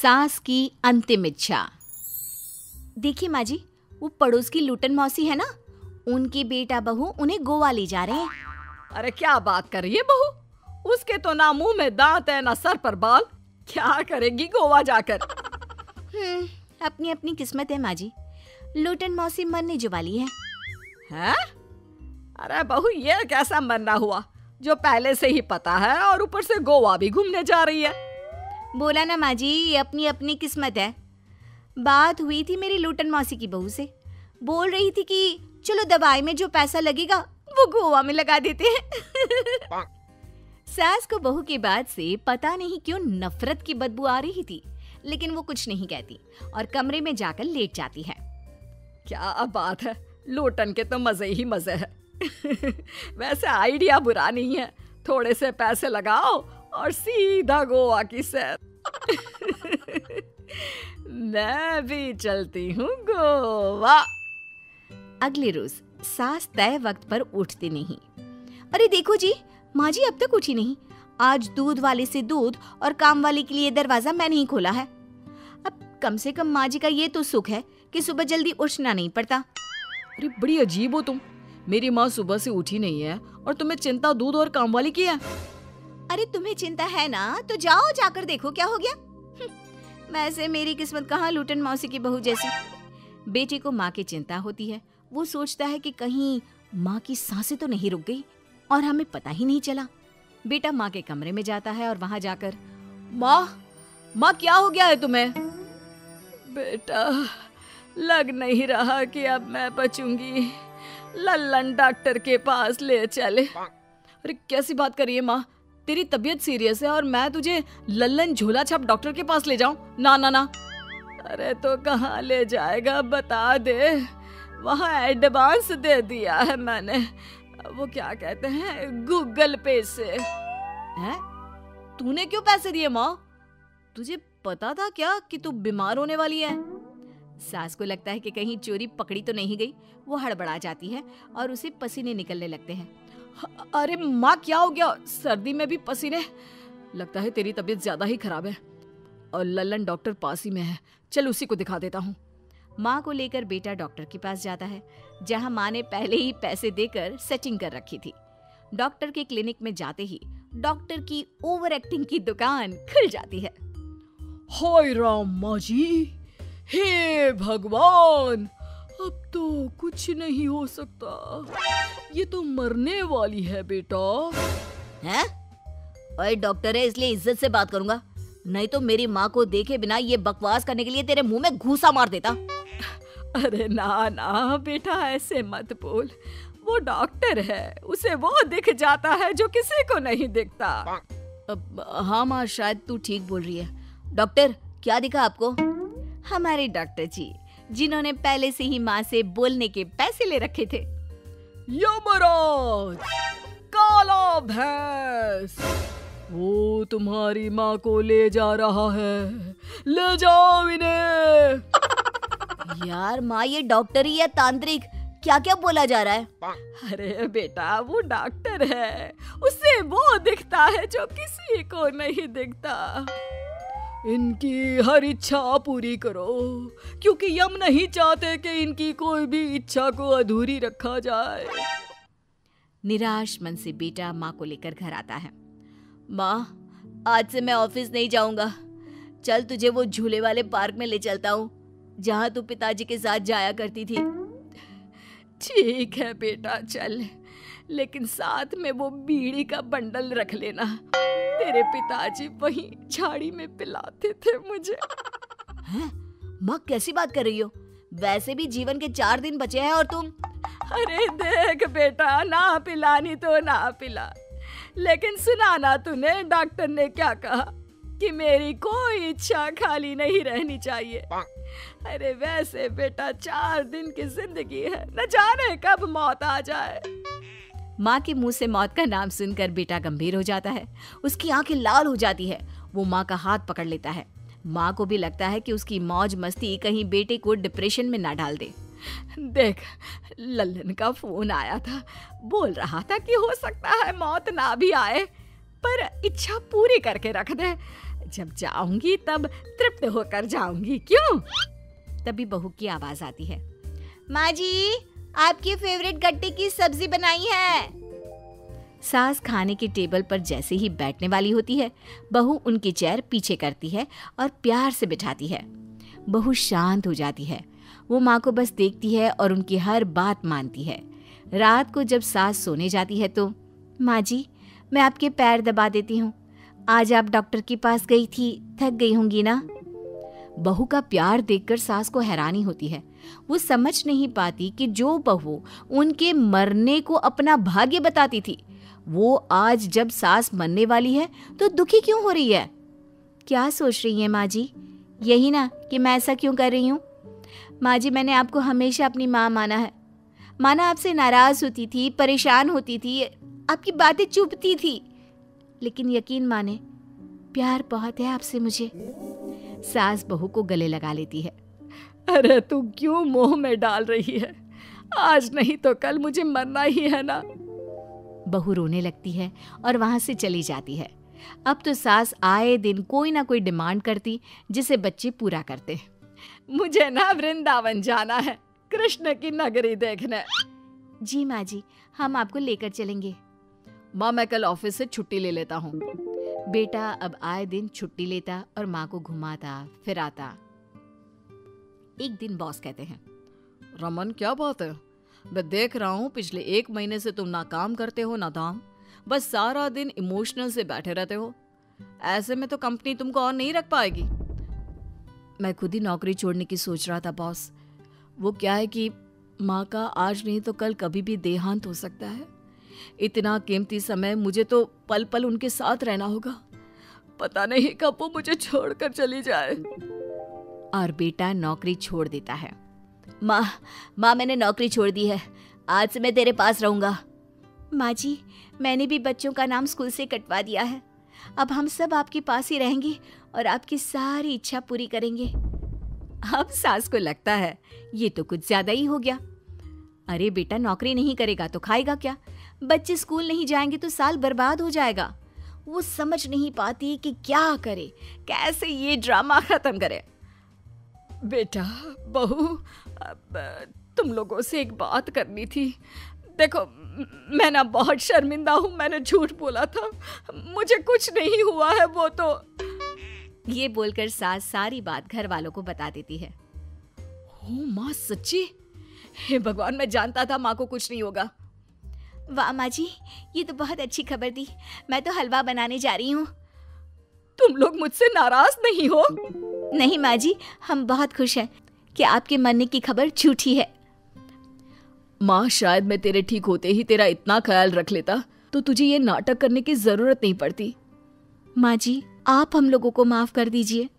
सास की अंतिम इच्छा। देखिए माँ जी, वो पड़ोस की लूटन मौसी है ना, उनकी बेटा बहू उन्हें गोवा ले जा रहे हैं। अरे क्या बात कर रही है बहू, उसके तो ना मुंह में दांत है ना सर पर बाल, क्या करेगी गोवा जाकर। अपनी अपनी किस्मत है माँ जी, लूटन मौसी मरने जो वाली है। हैं? अरे बहू ये कैसा मरना हुआ जो पहले से ही पता है और ऊपर से गोवा भी घूमने जा रही है। बोला ना माँ जी, ये अपनी अपनी किस्मत है। बात हुई थी मेरी लूटन मौसी की बहू से, बोल रही थी कि चलो दवाई में जो पैसा लगेगा वो गोवा में लगा देते हैं। सास को बहू की बात से पता नहीं क्यों नफरत की बदबू आ रही थी, लेकिन वो कुछ नहीं कहती और कमरे में जाकर लेट जाती है। क्या बात है, लूटन के तो मजे ही मजे है। वैसे आइडिया बुरा नहीं है, थोड़े से पैसे लगाओ और सीधा गोवा की सैर। मैं भी चलती हूँ गोवा। अगले रोज सास तय वक्त पर उठती नहीं। अरे देखो जी, माँ जी अब तक उठी नहीं। आज दूध वाले से दूध और काम वाले के लिए दरवाजा मैंने ही खोला है। अब कम से कम माँ जी का ये तो सुख है कि सुबह जल्दी उठना नहीं पड़ता। अरे बड़ी अजीब हो तुम, मेरी माँ सुबह से उठी नहीं है और तुम्हें चिंता दूध और काम वाली की है। अरे तुम्हें चिंता है ना तो जाओ जाकर देखो क्या हो गया। वैसे मेरी किस्मत कहाँ लूटन मौसी की बहू जैसी। बेटी को माँ की चिंता होती है, वो सोचता है कि कहीं माँ की सांसें तो नहीं रुक गई और हमें पता ही नहीं चला। बेटा माँ के कमरे में जाता है और वहां जाकर, माँ क्या हो गया है तुम्हें? बेटा लग नहीं रहा कि अब मैं बचूंगी, लल्लन डॉक्टर के पास ले चले। अरे कैसी बात कर रही है माँ, तेरी तबीयत सीरियस है और मैं तुझे लल्लन झोला छाप डॉक्टर के पास ले जाऊं? ना ना ना। अरे तो कहाँ ले जाएगा बता दे, वहाँ एडवांस दे दिया है मैंने, वो क्या कहते हैं गूगल पे से। हैं? तूने क्यों पैसे दिए माँ? तुझे पता था क्या कि तू बीमार होने वाली है? सास को लगता है कि कहीं चोरी पकड़ी तो नहीं गई। वो हड़बड़ा जाती है और उसे पसीने निकलने लगते हैं। अरे माँ क्या हो गया, सर्दी में भी पसीने? लगता है तेरी तबीयत ज्यादा ही खराब है और लल्लन डॉक्टर पास ही में है, चल उसी को दिखा देता हूँ। माँ को लेकर बेटा डॉक्टर के पास जाता है, जहाँ माँ ने पहले ही पैसे देकर सेटिंग कर रखी थी। डॉक्टर के क्लिनिक में जाते ही डॉक्टर की ओवर एक्टिंग की दुकान खुल जाती है। हाय राम माँ जी, हे भगवान, अब तो कुछ नहीं हो सकता, ये तो मरने वाली है बेटा। हैं? ओए डॉक्टर है इसलिए इज्जत से बात करूंगा, नहीं तो मेरी माँ को देखे बिना ये बकवास करने के लिए तेरे मुंह में घूसा मार देता। अरे ना ना बेटा ऐसे मत बोल, वो डॉक्टर है, उसे वो दिख जाता है जो किसी को नहीं दिखता। हाँ माँ शायद तू ठीक बोल रही है। डॉक्टर क्या दिखा आपको? हमारे डॉक्टर जी, जिन्होंने पहले से ही माँ से बोलने के पैसे ले रखे थे। यमराज, काला भैंस, वो तुम्हारी माँ को ले जा रहा है, ले जाओ इन्हें। यार माँ ये डॉक्टर ही है तांत्रिक, क्या क्या बोला जा रहा है? अरे बेटा वो डॉक्टर है, उसे वो दिखता है जो किसी को नहीं दिखता। इनकी हर इच्छा पूरी करो, क्योंकि यम नहीं चाहते कि इनकी कोई भी इच्छा को अधूरी रखा जाए। निराश मन से बेटा माँ को लेकर घर आता है। माँ आज से मैं ऑफिस नहीं जाऊंगा, चल तुझे वो झूले वाले पार्क में ले चलता हूँ जहाँ तू पिताजी के साथ जाया करती थी। ठीक है बेटा चल, लेकिन साथ में वो बीड़ी का बंडल रख लेना, तेरे पिताजी वहीं झाड़ी में पिलाते थे मुझे। हैं? माँ कैसी बात कर रही हो? वैसे भी जीवन के 4 दिन बचे हैं और तुम। अरे देख बेटा, ना पिलानी तो ना पिला, लेकिन सुना ना तूने डॉक्टर ने क्या कहा कि मेरी कोई इच्छा खाली नहीं रहनी चाहिए। अरे वैसे बेटा 4 दिन की जिंदगी है, न जाने कब मौत आ जाए। माँ के मुंह से मौत का नाम सुनकर बेटा गंभीर हो जाता है, उसकी आंखें लाल हो जाती है। वो माँ का हाथ पकड़ लेता है। माँ को भी लगता है कि उसकी मौज मस्ती कहीं बेटे को डिप्रेशन में ना डाल दे। देख लल्लन का फोन आया था, बोल रहा था कि हो सकता है मौत ना भी आए, पर इच्छा पूरी करके रख दे। जब जाऊंगी तब तृप्त होकर जाऊंगी, क्यों? तभी बहू की आवाज आती है, माँ जी आपकी फेवरेट गट्टे की सब्जी बनाई है। सास खाने के टेबल पर जैसे ही बैठने वाली होती है, बहू उनकी चेयर पीछे करती है और प्यार से बिठाती है। बहू शांत हो जाती है। वो माँ को बस देखती है और उनकी हर बात मानती है। रात को जब सास सोने जाती है तो, माँ जी मैं आपके पैर दबा देती हूँ, आज आप डॉक्टर के पास गई थी, थक गई होंगी ना। बहू का प्यार देखकर सास को हैरानी होती है। वो समझ नहीं पाती कि जो बहू उनके मरने को अपना भाग्य बताती थी, वो आज जब सास मरने वाली है तो दुखी क्यों हो रही है। क्या सोच रही है माँ जी? यही ना कि मैं ऐसा क्यों कर रही हूँ। माँ जी मैंने आपको हमेशा अपनी माँ माना है। माना आपसे नाराज होती थी, परेशान होती थी, आपकी बातें चुभती थी, लेकिन यकीन माने प्यार बहुत है आपसे मुझे। सास बहू को गले लगा लेती है। अरे तू क्यों मोह में डाल रही है? आज नहीं तो कल मुझे मरना ही है ना। बहू रोने लगती है और वहां से चली जाती है। अब तो सास आए दिन कोई ना कोई डिमांड करती जिसे बच्चे पूरा करते। मुझे ना वृंदावन जाना है, कृष्ण की नगरी देखने। जी माँ जी हम आपको लेकर चलेंगे। माँ मैं कल ऑफिस से छुट्टी ले लेता हूँ। बेटा अब आए दिन छुट्टी लेता और माँ को घुमाता फिराता। एक दिन बॉस कहते हैं, रमन क्या बात है, मैं देख रहा हूँ पिछले 1 महीने से तुम ना काम करते हो ना दाम, बस सारा दिन इमोशनल से बैठे रहते हो। ऐसे में तो कंपनी तुमको और नहीं रख पाएगी। मैं खुद ही नौकरी छोड़ने की सोच रहा था बॉस। वो क्या है कि माँ का आज नहीं तो कल कभी भी देहांत हो सकता है। इतना कीमती समय मुझे तो पल पल उनके साथ रहना होगा। पता नहीं कब वो मुझे छोड़कर चली जाए। और बेटा नौकरी छोड़ देता है। माँ मैंने नौकरी छोड़ दी है, आज से मैं तेरे पास रहूंगा। माँ जी मैंने भी बच्चों का नाम स्कूल से कटवा दिया है, अब हम सब आपके पास ही रहेंगे और आपकी सारी इच्छा पूरी करेंगे। अब सास को लगता है ये तो कुछ ज्यादा ही हो गया। अरे बेटा नौकरी नहीं करेगा तो खाएगा क्या? बच्चे स्कूल नहीं जाएंगे तो साल बर्बाद हो जाएगा। वो समझ नहीं पाती कि क्या करे, कैसे ये ड्रामा खत्म करे। बेटा बहू तुम लोगों से एक बात करनी थी। देखो मैं ना बहुत शर्मिंदा हूँ, मैंने झूठ बोला था, मुझे कुछ नहीं हुआ है। वो तो ये बोलकर सास सारी बात घर वालों को बता देती है। ओ माँ सच्ची? हे भगवान मैं जानता था माँ को कुछ नहीं होगा। वाह माँ जी ये तो बहुत अच्छी खबर दी, मैं तो हलवा बनाने जा रही हूँ। तुम लोग मुझसे नाराज नहीं हो? नहीं माँ जी हम बहुत खुश हैं कि आपके मरने की खबर झूठी है। माँ शायद मैं तेरे ठीक होते ही तेरा इतना ख्याल रख लेता तो तुझे ये नाटक करने की जरूरत नहीं पड़ती। माँ जी आप हम लोगों को माफ कर दीजिए,